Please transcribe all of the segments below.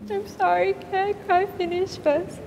I'm sorry, can I cry finish first?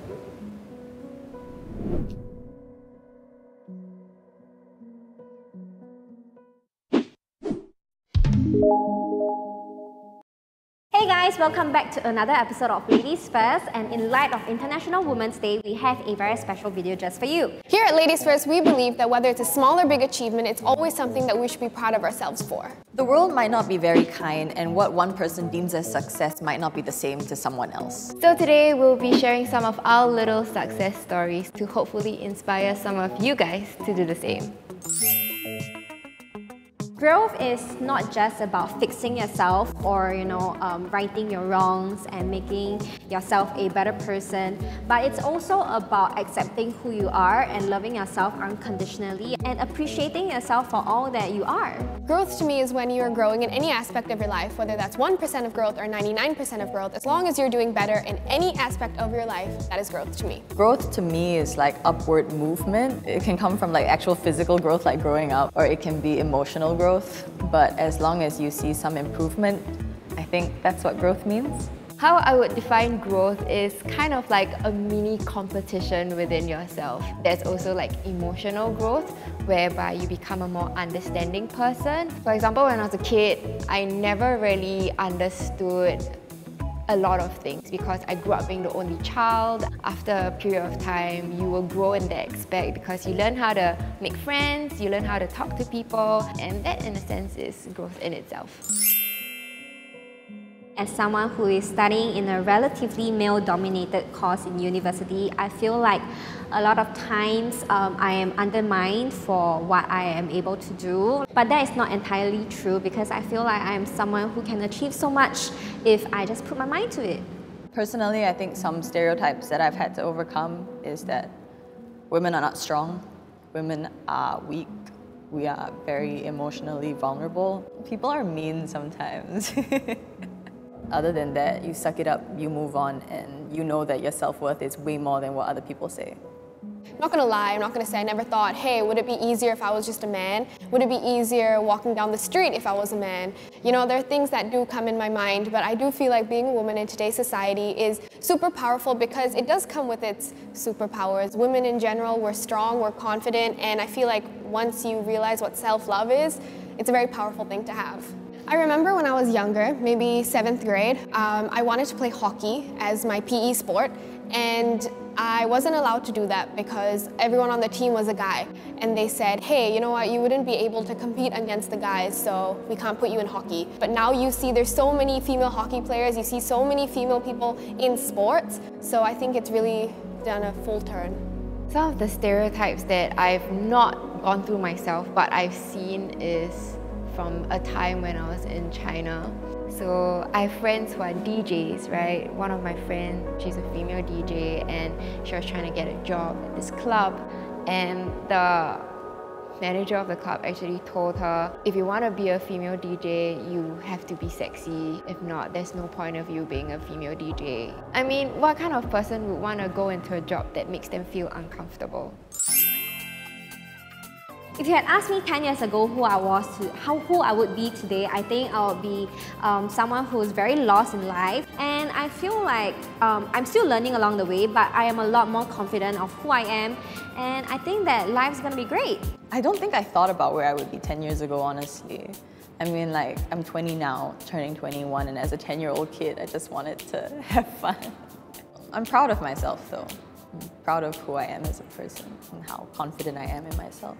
Hey guys, welcome back to another episode of Ladies First, and in light of International Women's Day, we have a very special video just for you. Here at Ladies First, we believe that whether it's a small or big achievement, it's always something that we should be proud of ourselves for. The world might not be very kind, and what one person deems as success might not be the same to someone else. So today we'll be sharing some of our little success stories to hopefully inspire some of you guys to do the same. Growth is not just about fixing yourself or, righting your wrongs and making yourself a better person, but it's also about accepting who you are and loving yourself unconditionally and appreciating yourself for all that you are. Growth to me is when you're growing in any aspect of your life, whether that's 1% of growth or 99% of growth. As long as you're doing better in any aspect of your life, that is growth to me. Growth to me is like upward movement. It can come from like actual physical growth like growing up, or it can be emotional growth. But as long as you see some improvement, I think that's what growth means. How I would define growth is kind of like a mini competition within yourself. There's also like emotional growth, whereby you become a more understanding person. For example, when I was a kid, I never really understood a lot of things because I grew up being the only child. After a period of time, you will grow in that aspect because you learn how to make friends, you learn how to talk to people, and that in a sense is growth in itself. As someone who is studying in a relatively male-dominated course in university, I feel like a lot of times I am undermined for what I am able to do. But that is not entirely true because I feel like I am someone who can achieve so much if I just put my mind to it. Personally, I think some stereotypes that I've had to overcome is that women are not strong, women are weak, we are very emotionally vulnerable. People are mean sometimes. Other than that, you suck it up, you move on, and you know that your self-worth is way more than what other people say. I'm not gonna lie, I'm not gonna say I never thought, hey, would it be easier if I was just a man? Would it be easier walking down the street if I was a man? You know, there are things that do come in my mind, but I do feel like being a woman in today's society is super powerful because it does come with its superpowers. Women in general, we're strong, we're confident, and I feel like once you realize what self-love is, it's a very powerful thing to have. I remember when I was younger, maybe 7th grade, I wanted to play hockey as my PE sport, and I wasn't allowed to do that because everyone on the team was a guy. And they said, hey, you know what, you wouldn't be able to compete against the guys, so we can't put you in hockey. But now you see there's so many female hockey players, you see so many female people in sports, so I think it's really done a full turn. Some of the stereotypes that I've not gone through myself, but I've seen is from a time when I was in China. So I have friends who are DJs, right? One of my friends, she's a female DJ and she was trying to get a job at this club, and the manager of the club actually told her, if you want to be a female DJ, you have to be sexy. If not, there's no point of you being a female DJ. I mean, what kind of person would want to go into a job that makes them feel uncomfortable? If you had asked me 10 years ago who I would be today, I think I would be someone who's very lost in life. And I feel like I'm still learning along the way, but I am a lot more confident of who I am. And I think that life's gonna be great. I don't think I thought about where I would be 10 years ago, honestly. I mean, like, I'm 20 now, turning 21, and as a 10-year-old kid, I just wanted to have fun. I'm proud of myself, though. I'm proud of who I am as a person and how confident I am in myself.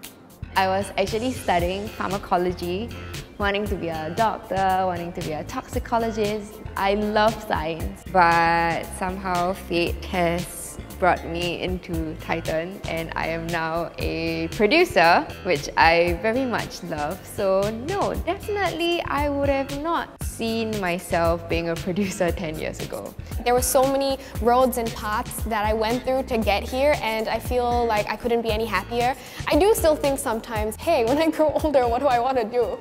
I was actually studying pharmacology, wanting to be a doctor, wanting to be a toxicologist. I love science, but somehow fate has brought me into Titan, and I am now a producer, which I very much love. So no, definitely I would have not seen myself being a producer 10 years ago. There were so many roads and paths that I went through to get here, and I feel like I couldn't be any happier. I do still think sometimes, hey, when I grow older, what do I want to do?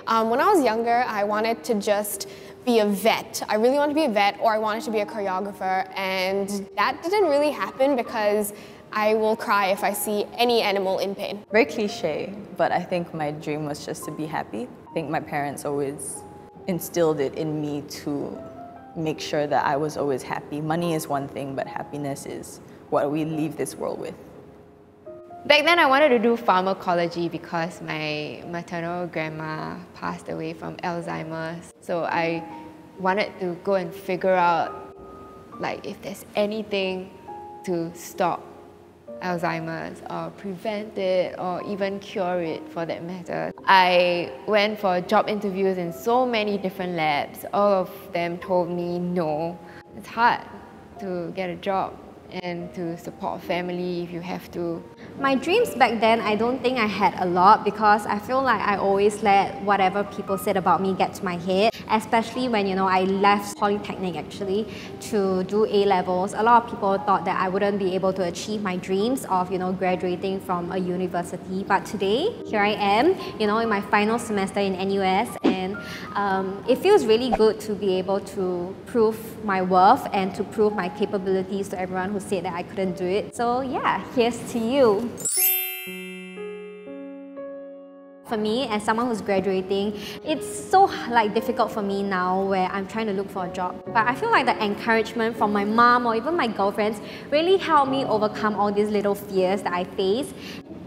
When I was younger, I wanted to just be a vet. I really wanted to be a vet, or I wanted to be a choreographer, and that didn't really happen because I will cry if I see any animal in pain. Very cliche, but I think my dream was just to be happy. I think my parents always instilled it in me to make sure that I was always happy. Money is one thing, but happiness is what we leave this world with. Back then I wanted to do pharmacology because my maternal grandma passed away from Alzheimer's. So I wanted to go and figure out like if there's anything to stop Alzheimer's or prevent it or even cure it for that matter. I went for job interviews in so many different labs. All of them told me no. It's hard to get a job and to support family if you have to. My dreams back then, I don't think I had a lot because I feel like I always let whatever people said about me get to my head, especially when, I left Polytechnic actually to do A-levels. A lot of people thought that I wouldn't be able to achieve my dreams of, graduating from a university. But today, here I am, in my final semester in NUS, and it feels really good to be able to prove my worth and to prove my capabilities to everyone who said that I couldn't do it. So yeah, here's to you. For me, as someone who's graduating, it's so difficult for me now where I'm trying to look for a job. But I feel like the encouragement from my mom or even my girlfriends really helped me overcome all these little fears that I face.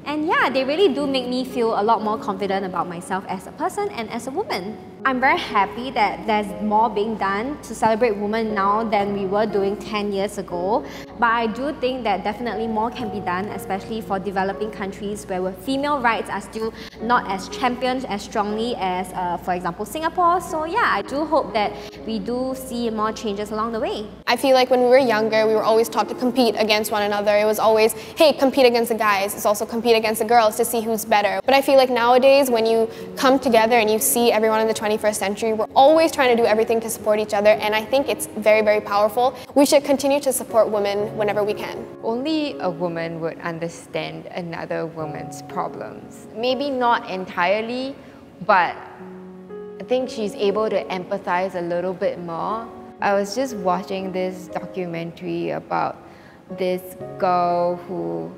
And yeah, they really do make me feel a lot more confident about myself as a person and as a woman. I'm very happy that there's more being done to celebrate women now than we were doing 10 years ago. But I do think that definitely more can be done, especially for developing countries where female rights are still not as championed as strongly as, for example, Singapore. So yeah, I do hope that we do see more changes along the way. I feel like when we were younger, we were always taught to compete against one another. It was always, hey, compete against the guys. It's also compete against the girls to see who's better. But I feel like nowadays, when you come together and you see everyone in the 21st century, we're always trying to do everything to support each other, and I think it's very, very powerful. We should continue to support women whenever we can. Only a woman would understand another woman's problems. Maybe not entirely, but I think she's able to empathize a little bit more. I was just watching this documentary about this girl who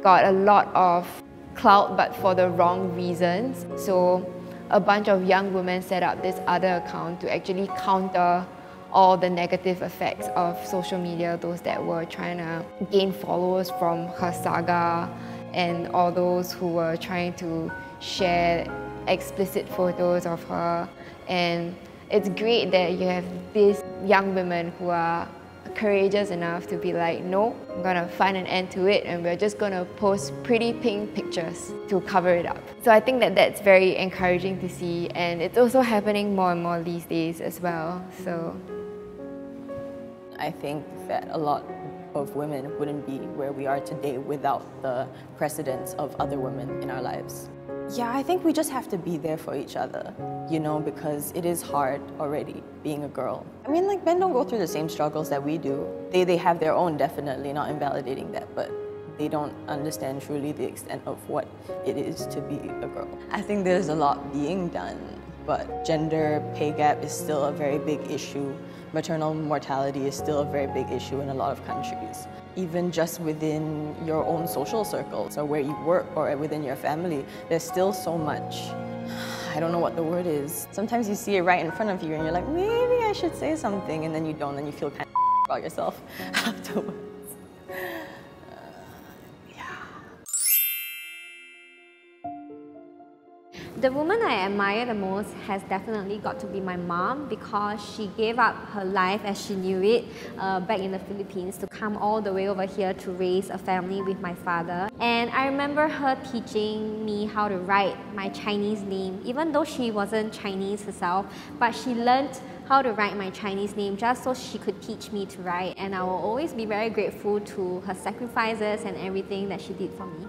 got a lot of clout but for the wrong reasons. So a bunch of young women set up this other account to actually counter all the negative effects of social media, those that were trying to gain followers from her saga and all those who were trying to share explicit photos of her. And it's great that you have these young women who are courageous enough to be like, no, I'm gonna find an end to it and we're just gonna post pretty pink pictures to cover it up. So I think that that's very encouraging to see, and it's also happening more and more these days as well. So I think that a lot of women wouldn't be where we are today without the precedence of other women in our lives. Yeah, I think we just have to be there for each other, because it is hard already being a girl. I mean, men don't go through the same struggles that we do. They have their own, definitely, not invalidating that, but they don't understand truly the extent of what it is to be a girl. I think there's a lot being done, but gender pay gap is still a very big issue. Maternal mortality is still a very big issue in a lot of countries. Even just within your own social circles or where you work or within your family, there's still so much. I don't know what the word is. Sometimes you see it right in front of you and you're like, maybe I should say something, and then you don't, and you feel kind of about yourself afterwards. The woman I admire the most has definitely got to be my mom, because she gave up her life as she knew it back in the Philippines to come all the way over here to raise a family with my father. And I remember her teaching me how to write my Chinese name, even though she wasn't Chinese herself, but she learned how to write my Chinese name just so she could teach me to write. And I will always be very grateful to her sacrifices and everything that she did for me.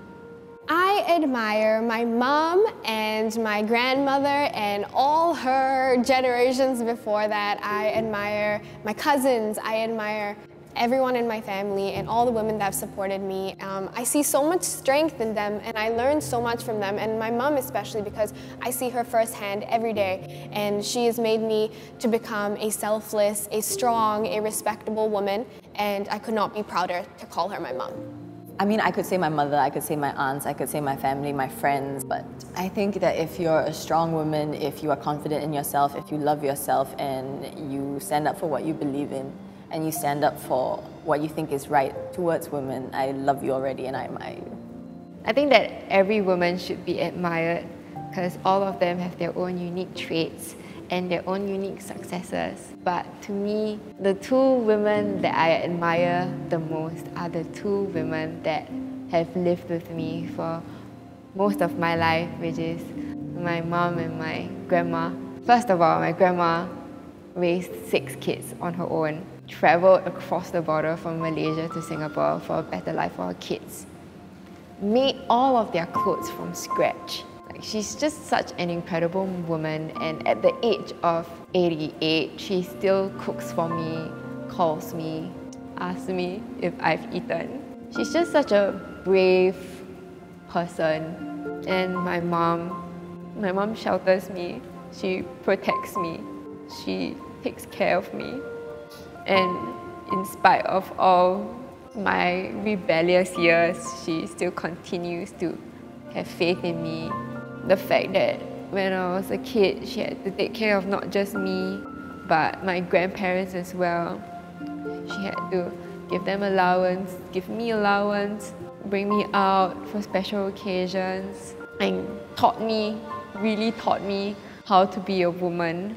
I admire my mom and my grandmother and all her generations before that. I admire my cousins. I admire everyone in my family and all the women that have supported me. I see so much strength in them, and I learn so much from them, and my mom especially, because I see her firsthand every day, and she has made me to become a selfless, a strong, a respectable woman, and I could not be prouder to call her my mom. I mean, I could say my mother, I could say my aunts, I could say my family, my friends, but I think that if you're a strong woman, if you are confident in yourself, if you love yourself and you stand up for what you believe in, and you stand up for what you think is right towards women, I love you already and I admire you. I think that every woman should be admired because all of them have their own unique traits and their own unique successes. But to me, the two women that I admire the most are the two women that have lived with me for most of my life, which is my mom and my grandma. First of all, my grandma raised 6 kids on her own, traveled across the border from Malaysia to Singapore for a better life for her kids, made all of their clothes from scratch. She's just such an incredible woman, and at the age of 88, she still cooks for me, calls me, asks me if I've eaten. She's just such a brave person. And my mom shelters me, she protects me, she takes care of me. And in spite of all my rebellious years, she still continues to have faith in me. The fact that when I was a kid, she had to take care of not just me, but my grandparents as well. She had to give them allowance, give me allowance, bring me out for special occasions, and really taught me how to be a woman.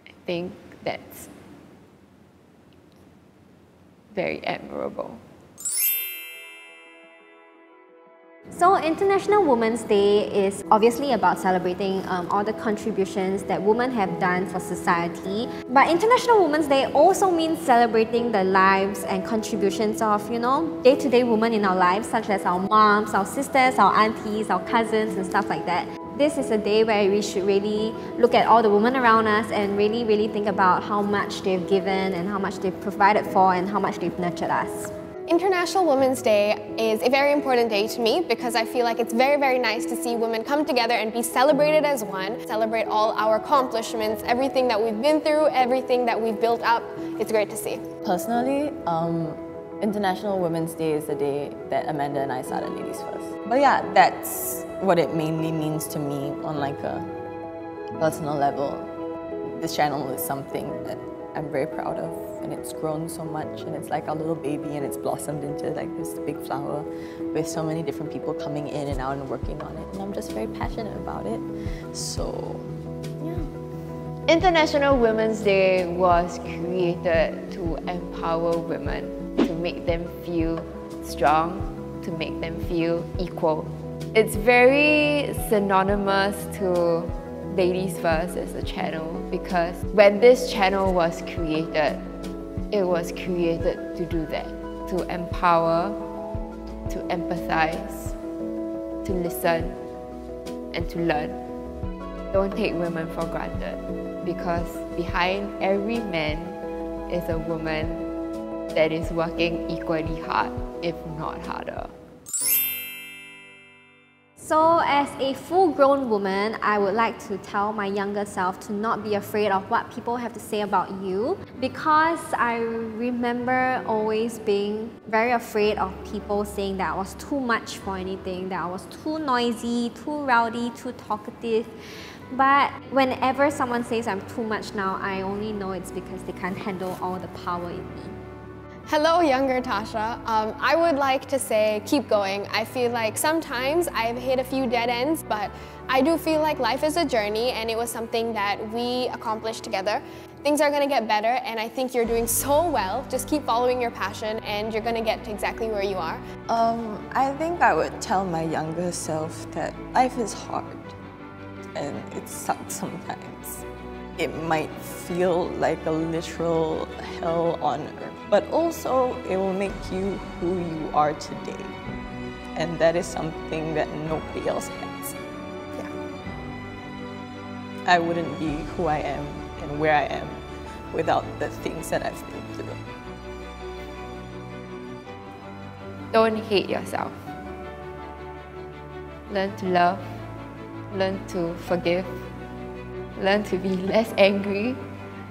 I think that's very admirable. So International Women's Day is obviously about celebrating all the contributions that women have done for society. But International Women's Day also means celebrating the lives and contributions of, day-to-day women in our lives, such as our moms, our sisters, our aunties, our cousins and stuff like that. This is a day where we should really look at all the women around us and really think about how much they've given and how much they've provided for and how much they've nurtured us. International Women's Day is a very important day to me because I feel like it's very nice to see women come together and be celebrated as one, celebrate all our accomplishments, everything that we've been through, everything that we've built up. It's great to see. Personally, International Women's Day is the day that Amanda and I started Ladies First. But yeah, that's what it mainly means to me on like a personal level. This channel is something that I'm very proud of, and it's grown so much, and it's like our little baby, and it's blossomed into like this big flower with so many different people coming in and out and working on it, and I'm just very passionate about it. So yeah. International Women's Day was created to empower women, to make them feel strong, to make them feel equal. It's very synonymous to Ladies First as a channel because when this channel was created, it was created to do that, to empower, to empathize, to listen, and to learn. Don't take women for granted because behind every man is a woman that is working equally hard, if not harder. So as a full-grown woman, I would like to tell my younger self to not be afraid of what people have to say about you, because I remember always being very afraid of people saying that I was too much for anything, that I was too noisy, too rowdy, too talkative. But whenever someone says I'm too much now, I only know it's because they can't handle all the power in me. Hello, younger Tasha. I would like to say keep going. I feel like sometimes I've hit a few dead ends, but I do feel like life is a journey and it was something that we accomplished together. Things are going to get better and I think you're doing so well. Just keep following your passion and you're going to get to exactly where you are. I think I would tell my younger self that life is hard and it sucks sometimes. It might feel like a literal hell on earth, but also it will make you who you are today. And that is something that nobody else has. Yeah. I wouldn't be who I am and where I am without the things that I've been through. Don't hate yourself. Learn to love, learn to forgive, learn to be less angry,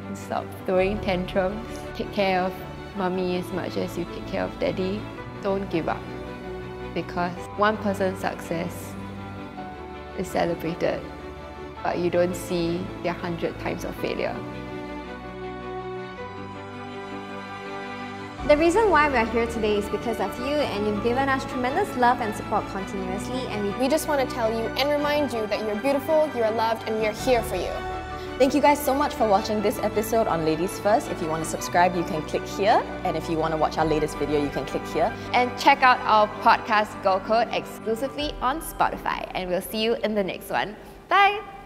and stop throwing tantrums. Take care of mommy as much as you take care of daddy. don't give up, because one person's success is celebrated, but you don't see their 100 times of failure. The reason why we are here today is because of you, and you've given us tremendous love and support continuously, and We just want to tell you and remind you that you're beautiful, you're loved, and we are here for you. Thank you guys so much for watching this episode on Ladies First. If you want to subscribe, you can click here. And if you want to watch our latest video, you can click here. And check out our podcast Girl Code exclusively on Spotify. And we'll see you in the next one. Bye!